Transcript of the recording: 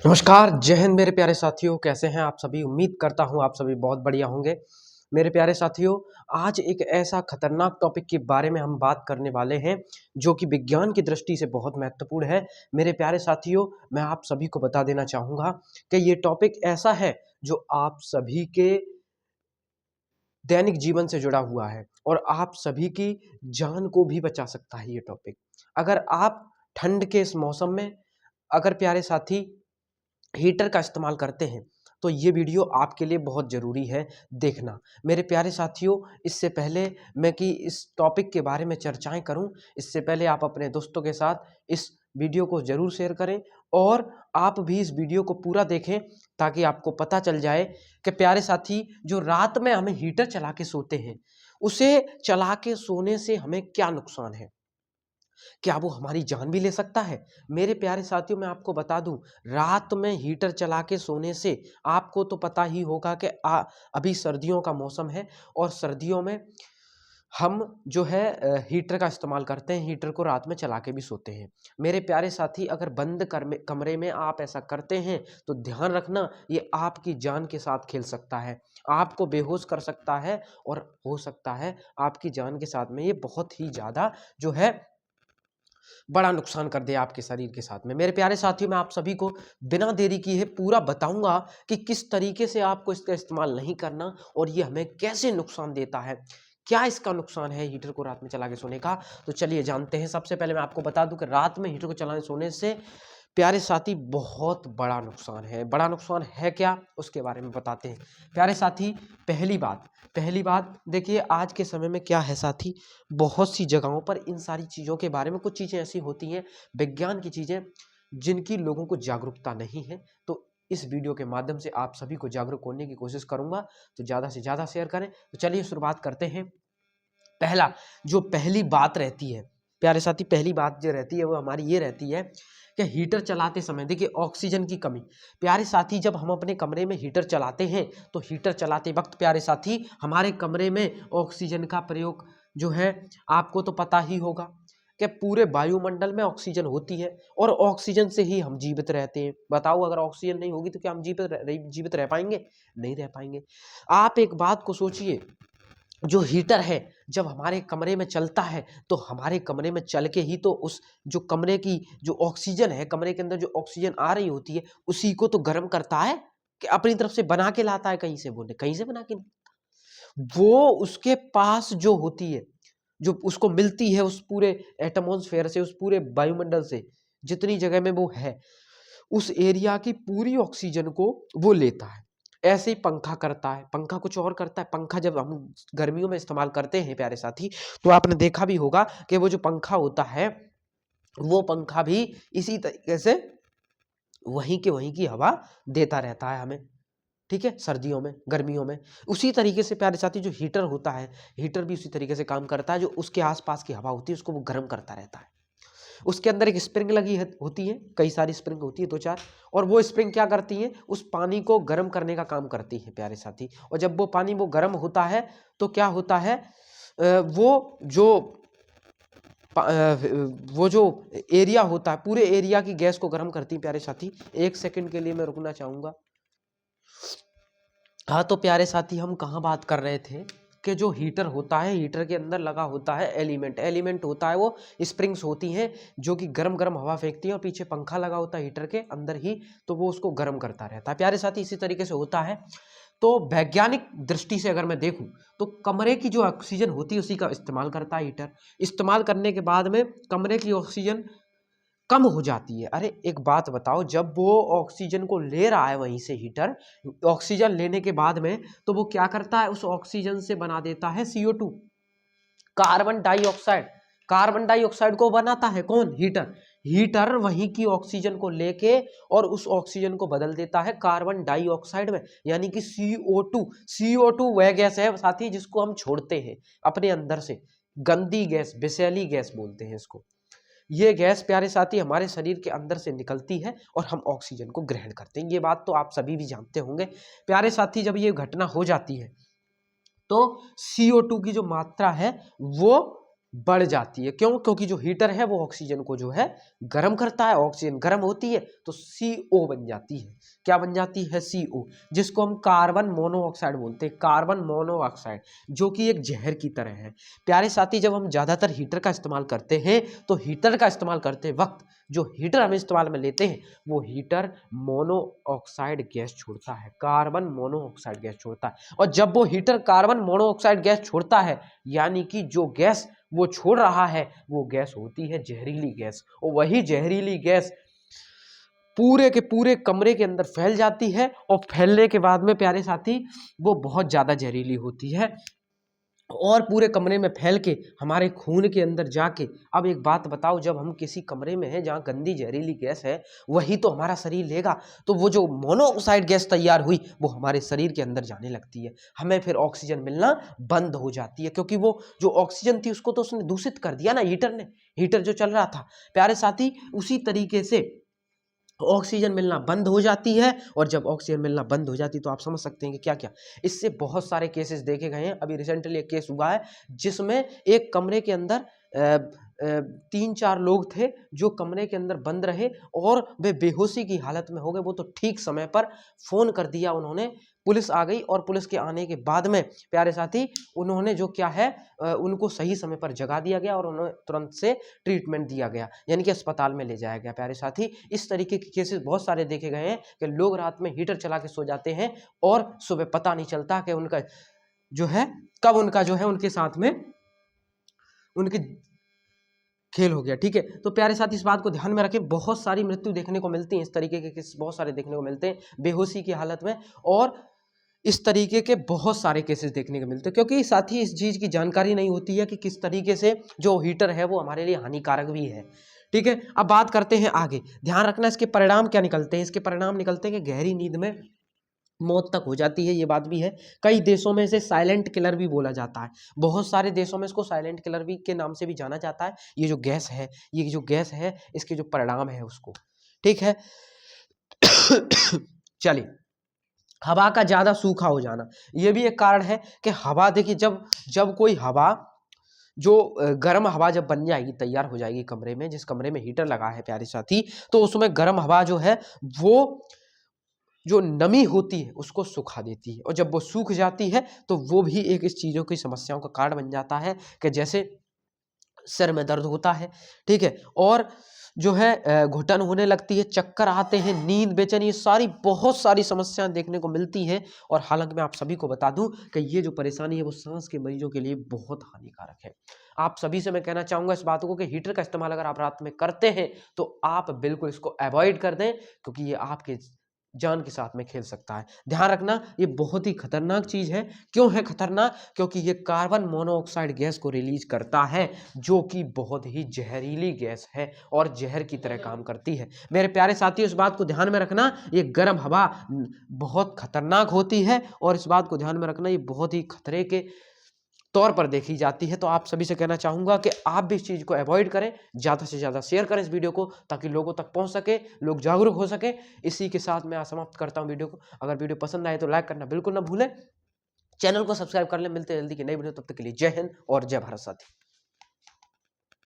नमस्कार, जय हिंद मेरे प्यारे साथियों। कैसे हैं आप सभी? उम्मीद करता हूं आप सभी बहुत बढ़िया होंगे। मेरे प्यारे साथियों, आज एक ऐसा खतरनाक टॉपिक के बारे में हम बात करने वाले हैं जो कि विज्ञान की दृष्टि से बहुत महत्वपूर्ण है। मेरे प्यारे साथियों, मैं आप सभी को बता देना चाहूँगा कि ये टॉपिक ऐसा है जो आप सभी के दैनिक जीवन से जुड़ा हुआ है और आप सभी की जान को भी बचा सकता है ये टॉपिक। अगर आप ठंड के इस मौसम में अगर प्यारे साथी हीटर का इस्तेमाल करते हैं तो ये वीडियो आपके लिए बहुत ज़रूरी है देखना। मेरे प्यारे साथियों, इससे पहले मैं कि इस टॉपिक के बारे में चर्चाएं करूं, इससे पहले आप अपने दोस्तों के साथ इस वीडियो को ज़रूर शेयर करें और आप भी इस वीडियो को पूरा देखें ताकि आपको पता चल जाए कि प्यारे साथी, जो रात में हमें हीटर चला के सोते हैं उसे चला के सोने से हमें क्या नुकसान है, क्या वो हमारी जान भी ले सकता है? मेरे प्यारे साथियों, मैं आपको बता दूं, रात में हीटर चला के सोने से आपको तो पता ही होगा कि अभी सर्दियों का मौसम है और सर्दियों में हम जो है हीटर का इस्तेमाल करते हैं। हीटर को रात में चला के भी सोते हैं। मेरे प्यारे साथी, अगर बंद कमरे में आप ऐसा करते हैं तो ध्यान रखना, ये आपकी जान के साथ खेल सकता है, आपको बेहोश कर सकता है और हो सकता है आपकी जान के साथ में ये बहुत ही ज़्यादा जो है बड़ा नुकसान कर दे आपके शरीर के साथ में। मेरे प्यारे साथियों, मैं आप सभी को बिना देरी किए पूरा बताऊंगा कि किस तरीके से आपको इसका इस्तेमाल नहीं करना और ये हमें कैसे नुकसान देता है, क्या इसका नुकसान है हीटर को रात में चला के सोने का। तो चलिए जानते हैं। सबसे पहले मैं आपको बता दूं कि रात में हीटर को चलाने सोने से प्यारे साथी बहुत बड़ा नुकसान है। बड़ा नुकसान है क्या, उसके बारे में बताते हैं प्यारे साथी। पहली बात देखिए, आज के समय में क्या है साथी, बहुत सी जगहों पर इन सारी चीज़ों के बारे में कुछ चीज़ें ऐसी होती हैं, विज्ञान की चीज़ें, जिनकी लोगों को जागरूकता नहीं है। तो इस वीडियो के माध्यम से आप सभी को जागरूक होने की कोशिश करूंगा, तो ज़्यादा से ज़्यादा शेयर करें। तो चलिए शुरुआत करते हैं। पहली बात रहती है प्यारे साथी, पहली बात जो रहती है वो हमारी ये रहती है कि हीटर चलाते समय देखिए ऑक्सीजन की कमी। प्यारे साथी, जब हम अपने कमरे में हीटर चलाते हैं तो हीटर चलाते वक्त प्यारे साथी हमारे कमरे में ऑक्सीजन का प्रयोग जो है, आपको तो पता ही होगा कि पूरे वायुमंडल में ऑक्सीजन होती है और ऑक्सीजन से ही हम जीवित रहते हैं। बताओ, अगर ऑक्सीजन नहीं होगी तो क्या हम जीवित रह पाएंगे? नहीं रह पाएंगे। आप एक बात को सोचिए, जो हीटर है जब हमारे कमरे में चलता है तो हमारे कमरे में चल के ही तो उस जो कमरे की जो ऑक्सीजन है, कमरे के अंदर जो ऑक्सीजन आ रही होती है उसी को तो गर्म करता है कि अपनी तरफ से बना के लाता है। कहीं से बोले, कहीं से बना के नहीं, वो उसके पास जो होती है, जो उसको मिलती है उस पूरे एटमॉस्फेयर से, उस पूरे वायुमंडल से, जितनी जगह में वो है, उस एरिया की पूरी ऑक्सीजन को वो लेता है। ऐसे ही पंखा करता है। पंखा कुछ और करता है। पंखा जब हम गर्मियों में इस्तेमाल करते हैं प्यारे साथी, तो आपने देखा भी होगा कि वो जो पंखा होता है, वो पंखा भी इसी तरीके से वहीं की हवा देता रहता है हमें। ठीक है, सर्दियों में, गर्मियों में। उसी तरीके से प्यारे साथी जो हीटर होता है, हीटर भी उसी तरीके से काम करता है। जो उसके आसपास की हवा होती है उसको वो गर्म करता रहता है। उसके अंदर एक स्प्रिंग लगी होती है, कई सारी स्प्रिंग होती है, दो चार, और वो स्प्रिंग क्या करती हैं, उस पानी को गर्म करने का काम करती है प्यारे साथी। और जब वो पानी वो गर्म होता है तो क्या होता है, वो जो वो जो एरिया होता है, पूरे एरिया की गैस को गर्म करती है प्यारे साथी। एक सेकंड के लिए मैं रुकना चाहूंगा। हाँ, तो प्यारे साथी, हम कहाँ बात कर रहे थे कि जो हीटर होता है, हीटर के अंदर लगा होता है एलिमेंट होता है, वो स्प्रिंग्स होती हैं जो कि गरम गरम हवा फेंकती हैं, और पीछे पंखा लगा होता है हीटर के अंदर ही, तो वो उसको गर्म करता रहता है प्यारे साथी। इसी तरीके से होता है। तो वैज्ञानिक दृष्टि से अगर मैं देखूं तो कमरे की जो ऑक्सीजन होती है उसी का इस्तेमाल करता है हीटर। इस्तेमाल करने के बाद में कमरे की ऑक्सीजन कम हो जाती है। अरे एक बात बताओ, जब वो ऑक्सीजन को ले रहा है वहीं से हीटर, ऑक्सीजन लेने के बाद में तो वो क्या करता है, उस ऑक्सीजन से बना देता है CO2, carbon dioxide. Carbon dioxide को बनाता है कौन? हीटर। हीटर वहीं की ऑक्सीजन को लेके और उस ऑक्सीजन को बदल देता है कार्बन डाइऑक्साइड में, यानी कि CO2। CO2 वह गैस है साथी जिसको हम छोड़ते हैं अपने अंदर से, गंदी गैस, विषैली गैस बोलते हैं इसको। ये गैस प्यारे साथी हमारे शरीर के अंदर से निकलती है और हम ऑक्सीजन को ग्रहण करते हैं। ये बात तो आप सभी भी जानते होंगे प्यारे साथी। जब ये घटना हो जाती है तो CO2 की जो मात्रा है वो बढ़ जाती है। क्यों? क्योंकि जो हीटर है वो ऑक्सीजन को जो है गर्म करता है, ऑक्सीजन गर्म होती है तो CO बन जाती है। क्या बन जाती है? CO, जिसको हम कार्बन मोनोऑक्साइड बोलते हैं, कार्बन मोनोऑक्साइड, जो कि एक जहर की तरह है। प्यारे साथी, जब हम ज़्यादातर हीटर का इस्तेमाल करते हैं तो हीटर का इस्तेमाल करते वक्त जो हीटर हम इस्तेमाल में लेते हैं वो हीटर मोनोऑक्साइड गैस छोड़ता है, कार्बन मोनोऑक्साइड गैस छोड़ता है। और जब वो हीटर कार्बन मोनोऑक्साइड गैस छोड़ता है, यानी कि जो गैस वो छोड़ रहा है वो गैस होती है जहरीली गैस, और वही जहरीली गैस पूरे के पूरे कमरे के अंदर फैल जाती है, और फैलने के बाद में प्यारे साथी वो बहुत ज़्यादा जहरीली होती है और पूरे कमरे में फैल के हमारे खून के अंदर जाके। अब एक बात बताओ, जब हम किसी कमरे में हैं जहाँ गंदी जहरीली गैस है, वही तो हमारा शरीर लेगा, तो वो जो मोनोऑक्साइड गैस तैयार हुई वो हमारे शरीर के अंदर जाने लगती है, हमें फिर ऑक्सीजन मिलना बंद हो जाती है, क्योंकि वो जो ऑक्सीजन थी उसको तो उसने दूषित कर दिया ना हीटर ने, हीटर जो चल रहा था। प्यारे साथी, उसी तरीके से ऑक्सीजन मिलना बंद हो जाती है, और जब ऑक्सीजन मिलना बंद हो जाती है तो आप समझ सकते हैं कि क्या क्या इससे बहुत सारे केसेस देखे गए हैं। अभी रिसेंटली एक केस हुआ है जिसमें एक कमरे के अंदर 3-4 लोग थे जो कमरे के अंदर बंद रहे और वे बेहोशी की हालत में हो गए। वो तो ठीक समय पर फोन कर दिया उन्होंने, पुलिस आ गई, और पुलिस के आने के बाद में प्यारे साथी उन्होंने जो क्या है उनको सही समय पर जगा दिया गया और उन्हें तुरंत से ट्रीटमेंट दिया गया, यानी कि अस्पताल में ले जाया गया। प्यारे साथी, इस तरीके के केसेस बहुत सारे देखे गए हैं कि लोग रात में हीटर चला के सो जाते हैं और सुबह पता नहीं चलता कि उनका जो है कब उनका जो है उनके साथ में उनके खेल हो गया। ठीक है, तो प्यारे साथी इस बात को ध्यान में रखें, बहुत सारी मृत्यु देखने को मिलती है, इस तरीके के केस बहुत सारे देखने को मिलते हैं बेहोशी की हालत में, और इस तरीके के बहुत सारे केसेस देखने को मिलते हैं, क्योंकि साथ ही इस चीज़ की जानकारी नहीं होती है कि किस तरीके से जो हीटर है वो हमारे लिए हानिकारक भी है। ठीक है, अब बात करते हैं आगे। ध्यान रखना इसके परिणाम क्या निकलते हैं। इसके परिणाम निकलते हैं कि गहरी नींद में मौत तक हो जाती है, ये बात भी है। कई देशों में इसे साइलेंट किलर भी बोला जाता है, बहुत सारे देशों में इसको साइलेंट किलर भी के नाम से भी जाना जाता है। ये जो गैस है, ये जो गैस है, इसके जो परिणाम है उसको, ठीक है। चलिए, हवा का ज़्यादा सूखा हो जाना, ये भी एक कारण है कि हवा, देखिए जब जब कोई हवा जो गर्म हवा जब बन जाएगी, तैयार हो जाएगी कमरे में, जिस कमरे में हीटर लगा है प्यारे साथी, तो उसमें गर्म हवा जो है वो जो नमी होती है उसको सुखा देती है, और जब वो सूख जाती है तो वो भी एक इस चीज़ों की समस्याओं का कारण बन जाता है कि जैसे सिर में दर्द होता है, ठीक है, और जो है घुटन होने लगती है, चक्कर आते हैं, नींद बेचैनी, ये सारी बहुत सारी समस्याएं देखने को मिलती हैं। और हालांकि मैं आप सभी को बता दूं कि ये जो परेशानी है वो सांस के मरीजों के लिए बहुत हानिकारक है। आप सभी से मैं कहना चाहूंगा इस बात को कि हीटर का इस्तेमाल अगर आप रात में करते हैं तो आप बिल्कुल इसको अवॉइड कर दें, क्योंकि ये आपके जान के साथ में खेल सकता है। ध्यान रखना, ये बहुत ही खतरनाक चीज़ है। क्यों है खतरनाक? क्योंकि ये कार्बन मोनोऑक्साइड गैस को रिलीज करता है, जो कि बहुत ही जहरीली गैस है और जहर की तरह काम करती है। मेरे प्यारे साथियों, इस बात को ध्यान में रखना, ये गर्म हवा बहुत खतरनाक होती है, और इस बात को ध्यान में रखना, ये बहुत ही खतरे के तौर पर देखी जाती है। तो आप सभी से कहना चाहूँगा कि आप भी इस चीज़ को अवॉइड करें, ज़्यादा से ज़्यादा शेयर करें इस वीडियो को, ताकि लोगों तक पहुँच सके, लोग जागरूक हो सके। इसी के साथ मैं समाप्त करता हूँ वीडियो को। अगर वीडियो पसंद आए तो लाइक करना बिल्कुल ना भूलें, चैनल को सब्सक्राइब कर लें। मिलते हैं जल्दी की नई वीडियो, तब तक के लिए जय हिंद और जय भारत साथी।